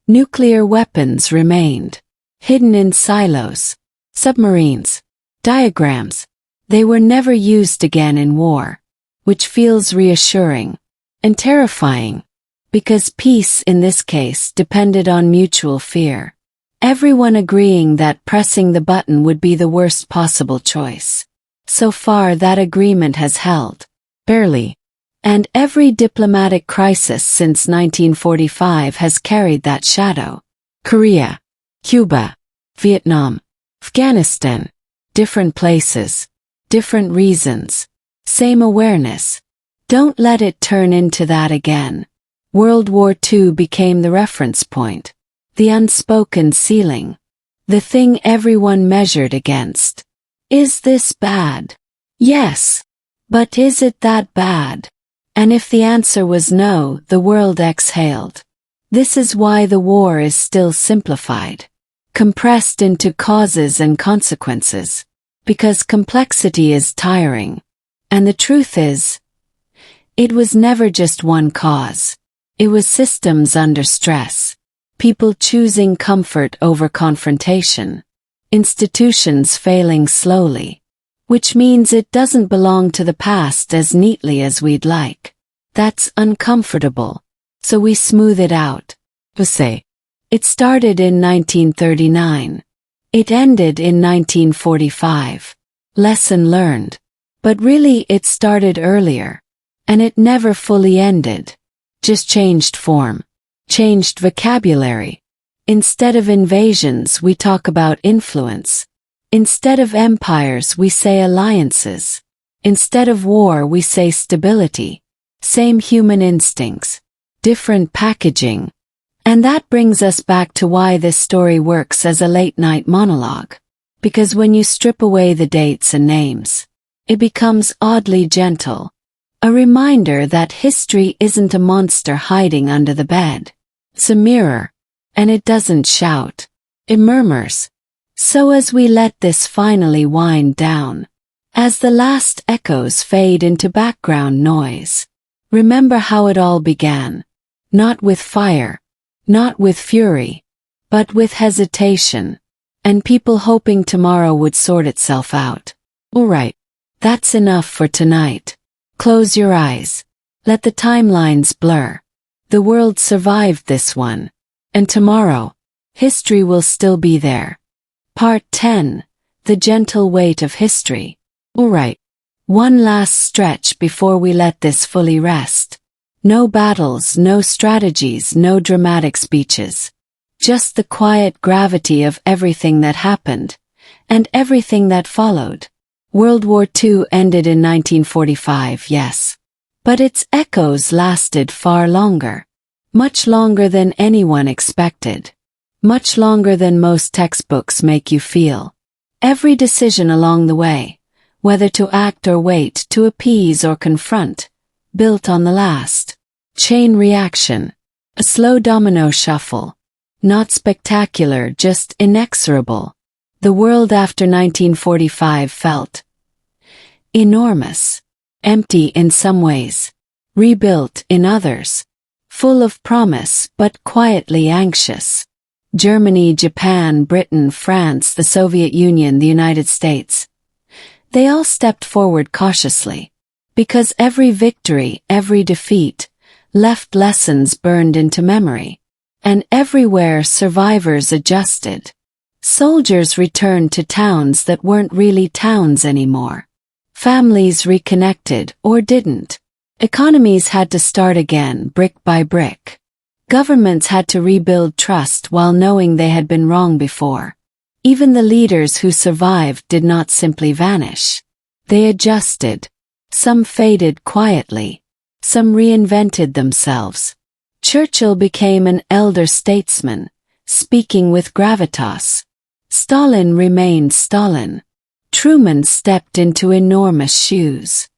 Nuclear weapons remained, hidden in silos, submarines, diagrams. They were never used again in war, which feels reassuring and terrifying, because peace in this case depended on mutual fear. Everyone agreeing that pressing the button would be the worst possible choice. So far that agreement has held. Barely. And every diplomatic crisis since 1945 has carried that shadow. Korea, Cuba, Vietnam, Afghanistan. Different places, different reasons, same awareness. Don't let it turn into that again. World War II became the reference point, the unspoken ceiling, the thing everyone measured against. Is this bad? Yes. But is it that bad? And if the answer was no, the world exhaled. This is why the war is still simplified, compressed into causes and consequences, because complexity is tiring. And the truth is, it was never just one cause. It was systems under stress, people choosing comfort over confrontation, institutions failing slowly, which means it doesn't belong to the past as neatly as we'd like. That's uncomfortable, so we smooth it out. It started in 1939. It ended in 1945. Lesson learned. But really it started earlier, and it never fully ended. Just changed form, changed vocabulary. Instead of invasions, we talk about influence. Instead of empires, we say alliances. Instead of war, we say stability. Same human instincts, different packaging. And that brings us back to why this story works as a late-night monologue. Because when you strip away the dates and names, it becomes oddly gentle. A reminder that history isn't a monster hiding under the bed. It's a mirror, and it doesn't shout. It murmurs. So as we let this finally wind down, as the last echoes fade into background noise, remember how it all began. Not with fire, not with fury, but with hesitation, and people hoping tomorrow would sort itself out. All right, that's enough for tonight. Close your eyes. Let the timelines blur. The world survived this one. And tomorrow, history will still be there. Part 10. The Gentle Weight of History. Alright. One last stretch before we let this fully rest. No battles, no strategies, no dramatic speeches. Just the quiet gravity of everything that happened, and everything that followed. World War II ended in 1945, yes. But its echoes lasted far longer. Much longer than anyone expected. Much longer than most textbooks make you feel. Every decision along the way, whether to act or wait, to appease or confront, built on the last. Chain reaction. A slow domino shuffle. Not spectacular, just inexorable. The world after 1945 felt enormous, empty in some ways, rebuilt in others, full of promise but quietly anxious. Germany, Japan, Britain, France, the Soviet Union, the United States. They all stepped forward cautiously, because every victory, every defeat, left lessons burned into memory. And everywhere survivors adjusted. Soldiers returned to towns that weren't really towns anymore. Families reconnected or didn't. Economies had to start again, brick by brick. Governments had to rebuild trust while knowing they had been wrong before. Even the leaders who survived did not simply vanish. They adjusted. Some faded quietly. Some reinvented themselves. Churchill became an elder statesman, speaking with gravitas. Stalin remained Stalin. Truman stepped into enormous shoes.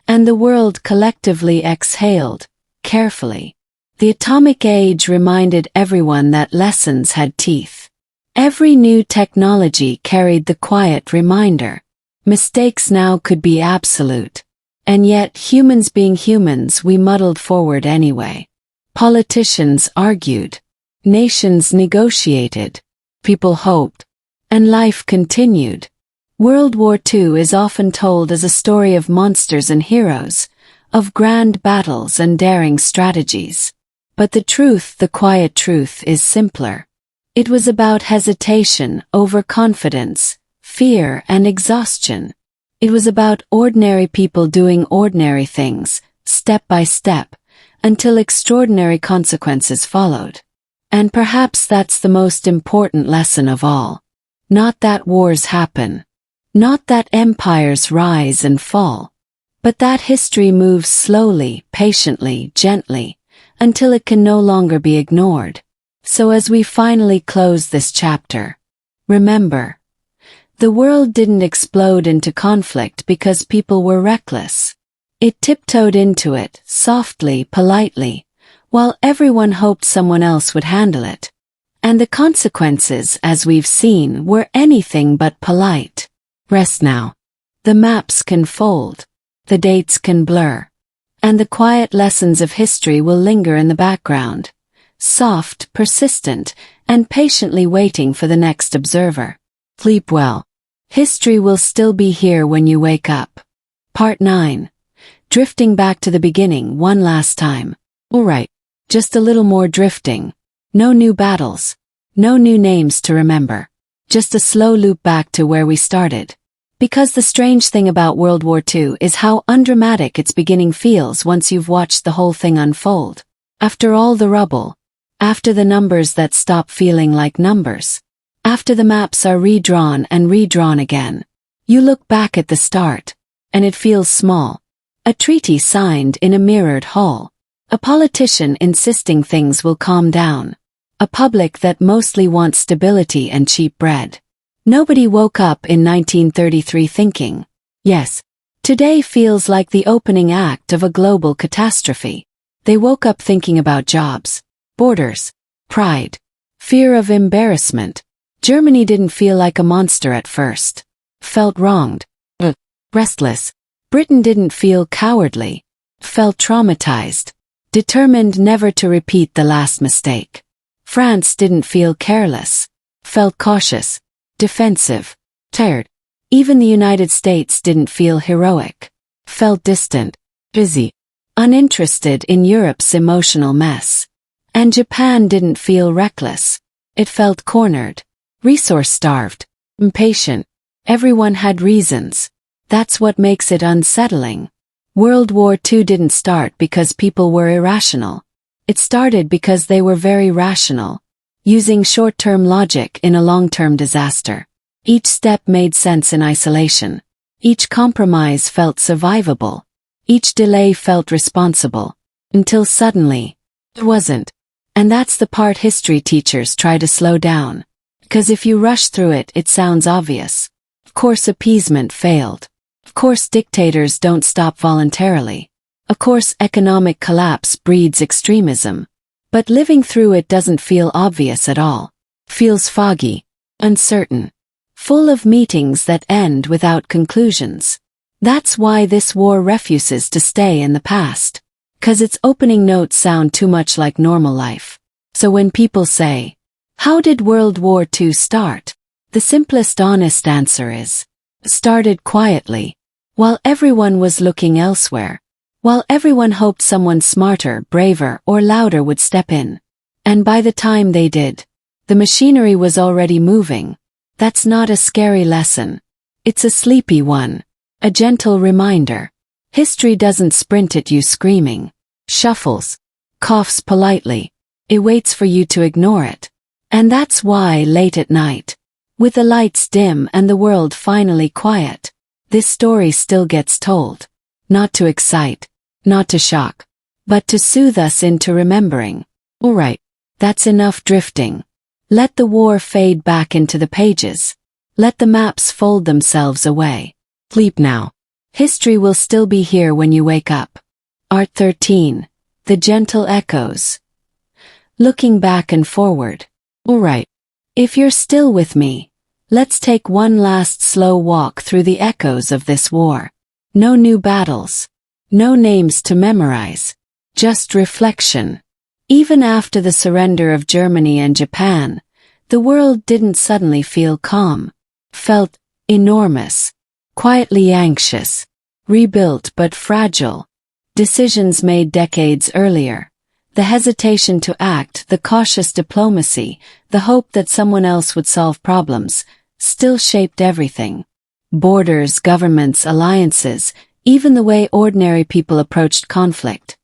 And the world collectively exhaled, carefully. The atomic age reminded everyone that lessons had teeth. Every new technology carried the quiet reminder. Mistakes now could be absolute. And yet, humans being humans, we muddled forward anyway. Politicians argued. Nations negotiated. People hoped. And life continued. World War II is often told as a story of monsters and heroes, of grand battles and daring strategies. But the truth, the quiet truth, is simpler. It was about hesitation, overconfidence, fear, and exhaustion. It was about ordinary people doing ordinary things, step by step, until extraordinary consequences followed. And perhaps that's the most important lesson of all. Not that wars happen. Not that empires rise and fall. But that history moves slowly, patiently, gently, until it can no longer be ignored. So as we finally close this chapter, remember, the world didn't explode into conflict because people were reckless. It tiptoed into it, softly, politely, while everyone hoped someone else would handle it. And the consequences, as we've seen, were anything but polite. Rest now. The maps can fold. The dates can blur. And the quiet lessons of history will linger in the background. Soft, persistent, and patiently waiting for the next observer. Sleep well. History will still be here when you wake up. Part 9. Drifting back to the beginning one last time. Alright, just a little more drifting. No new battles. No new names to remember. Just a slow loop back to where we started. Because the strange thing about World War II is how undramatic its beginning feels once you've watched the whole thing unfold. After all the rubble. After the numbers that stop feeling like numbers. After the maps are redrawn and redrawn again. You look back at the start. And it feels small. A treaty signed in a mirrored hall. A politician insisting things will calm down. A public that mostly wants stability and cheap bread. Nobody woke up in 1933 thinking, yes, today feels like the opening act of a global catastrophe. They woke up thinking about jobs, borders, pride, fear of embarrassment. Germany didn't feel like a monster at first. Felt wronged. Restless. Britain didn't feel cowardly. Felt traumatized. Determined never to repeat the last mistake. France didn't feel careless. Felt cautious. Defensive. Tired. Even the United States didn't feel heroic. Felt distant. Busy. Uninterested in Europe's emotional mess. And Japan didn't feel reckless. It felt cornered. Resource-starved. Impatient. Everyone had reasons. That's what makes it unsettling. World War II didn't start because people were irrational. It started because they were very rational. Using short-term logic in a long-term disaster. Each step made sense in isolation. Each compromise felt survivable. Each delay felt responsible. Until suddenly, it wasn't. And that's the part history teachers try to slow down. Because if you rush through it, it sounds obvious. Of course appeasement failed. Of course dictators don't stop voluntarily. Of course economic collapse breeds extremism. But living through it doesn't feel obvious at all. Feels foggy, uncertain, full of meetings that end without conclusions. That's why this war refuses to stay in the past. 'Cause its opening notes sound too much like normal life. So when people say, how did World War II start? The simplest honest answer is, started quietly, while everyone was looking elsewhere. While everyone hoped someone smarter, braver, or louder would step in. And by the time they did, the machinery was already moving. That's not a scary lesson. It's a sleepy one. A gentle reminder. History doesn't sprint at you screaming. Shuffles. Coughs politely. It waits for you to ignore it. And that's why, late at night, With the lights dim and the world finally quiet, this story still gets told. Not to excite, not to shock, but to soothe us into remembering. Alright, that's enough drifting. Let the war fade back into the pages. Let the maps fold themselves away. Sleep now. History will still be here when you wake up. Art 13. The Gentle Echoes. Looking back and forward. Alright. If you're still with me, let's take one last slow walk through the echoes of this war. No new battles. No names to memorize. Just reflection. Even after the surrender of Germany and Japan, the world didn't suddenly feel calm. Felt enormous. Quietly anxious. Rebuilt but fragile. Decisions made decades earlier. The hesitation to act, the cautious diplomacy, the hope that someone else would solve problems, still shaped everything. Borders, governments, alliances, even the way ordinary people approached conflict.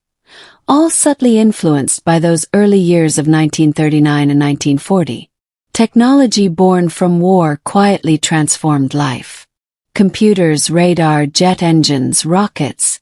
All subtly influenced by those early years of 1939 and 1940. Technology born from war quietly transformed life. Computers, radar, jet engines, rockets.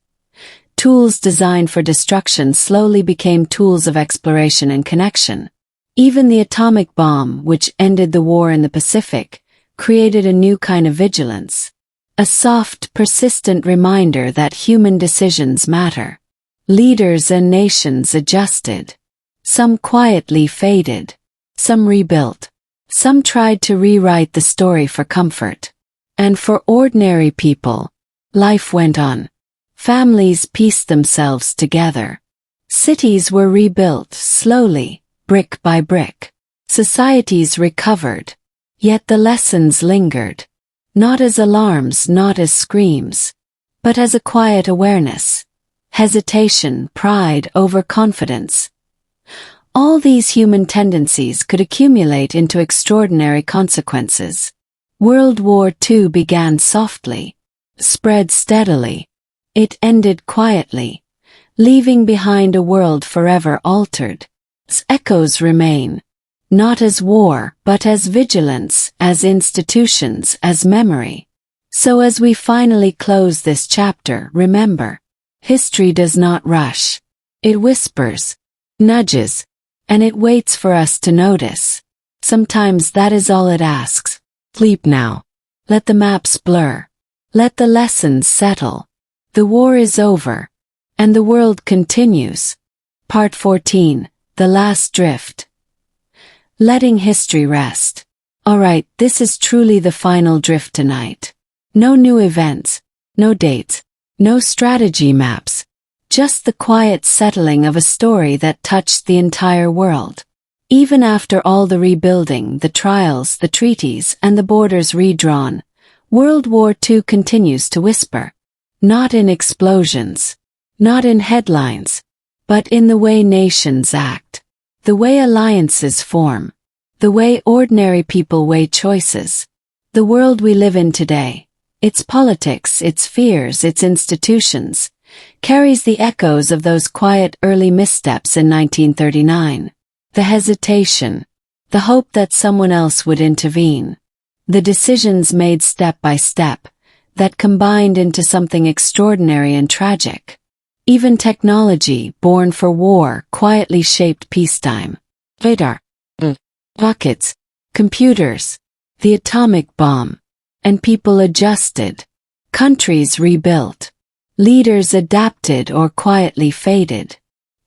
Tools designed for destruction slowly became tools of exploration and connection. Even the atomic bomb, which ended the war in the Pacific, created a new kind of vigilance. A soft, persistent reminder that human decisions matter. Leaders and nations adjusted. Some quietly faded. Some rebuilt. Some tried to rewrite the story for comfort. And for ordinary people, life went on. Families pieced themselves together. Cities were rebuilt slowly, brick by brick. Societies recovered. Yet the lessons lingered. Not as alarms, not as screams, but as a quiet awareness. Hesitation, pride, overconfidence. All these human tendencies could accumulate into extraordinary consequences. World War II began softly, spread steadily. It ended quietly, leaving behind a world forever altered. Its echoes remain, not as war, but as vigilance, as institutions, as memory. So as we finally close this chapter, remember, history does not rush. It whispers, nudges, and it waits for us to notice. Sometimes that is all it asks. Sleep now. Let the maps blur. Let the lessons settle. The war is over, and the world continues. Part 14, The Last Drift. Letting history rest. Alright, this is truly the final drift tonight. No new events, no dates, no strategy maps. Just the quiet settling of a story that touched the entire world. Even after all the rebuilding, the trials, the treaties, and the borders redrawn, World War II continues to whisper. Not in explosions, not in headlines, but in the way nations act, the way alliances form, the way ordinary people weigh choices. The world we live in today, its politics, its fears, its institutions, carries the echoes of those quiet early missteps in 1939. The hesitation, the hope that someone else would intervene, the decisions made step by step, that combined into something extraordinary and tragic. Even technology, born for war, quietly shaped peacetime. Radar, rockets, computers, the atomic bomb. And people adjusted. Countries rebuilt. Leaders adapted or quietly faded.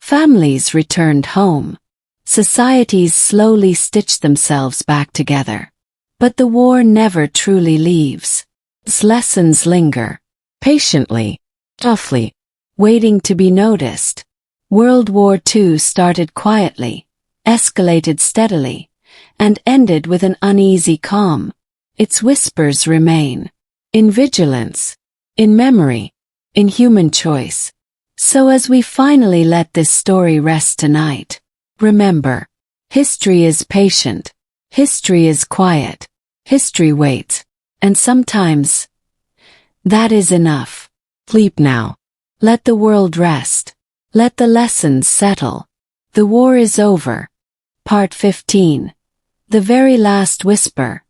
Families returned home. Societies slowly stitched themselves back together. But the war never truly leaves. Its lessons linger, patiently, toughly, waiting to be noticed. World War II started quietly, escalated steadily, and ended with an uneasy calm. Its whispers remain. In vigilance, in memory, in human choice. So as we finally let this story rest tonight, remember, history is patient, history is quiet, history waits. And sometimes, that is enough. Sleep now. Let the world rest. Let the lessons settle. The war is over. Part 15. The Very Last Whisper.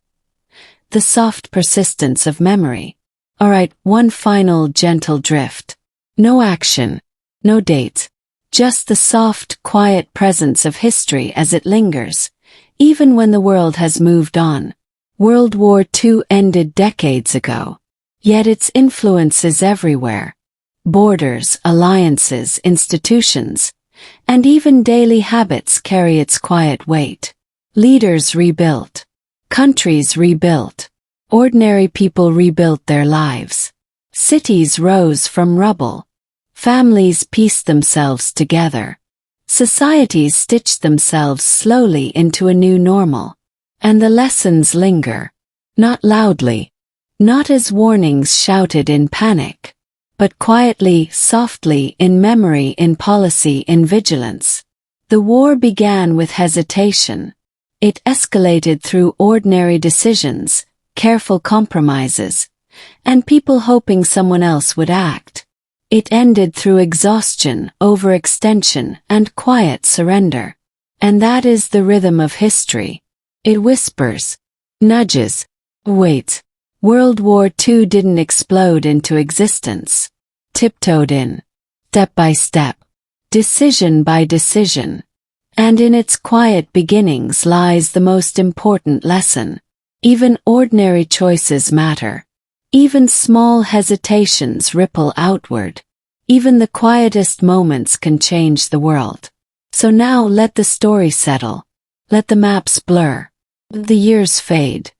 the soft persistence of memory. Alright, one final gentle drift. No action, no date. Just the soft, quiet presence of history as it lingers, even when the world has moved on. World War II ended decades ago, yet its influence is everywhere. Borders, alliances, institutions, and even daily habits carry its quiet weight. Leaders rebuilt. Countries rebuilt. Ordinary people rebuilt their lives. Cities rose from rubble. Families pieced themselves together. Societies stitched themselves slowly into a new normal. And the lessons linger. Not loudly. Not as warnings shouted in panic. But quietly, softly, in memory, in policy, in vigilance. The war began with hesitation. It escalated through ordinary decisions, careful compromises, and people hoping someone else would act. It ended through exhaustion, overextension, and quiet surrender. And that is the rhythm of history. It whispers, nudges, wait. World War II didn't explode into existence. Tiptoed in, step by step, decision by decision. And in its quiet beginnings lies the most important lesson. Even ordinary choices matter. Even small hesitations ripple outward. Even the quietest moments can change the world. So now let the story settle. Let the maps blur. The years fade.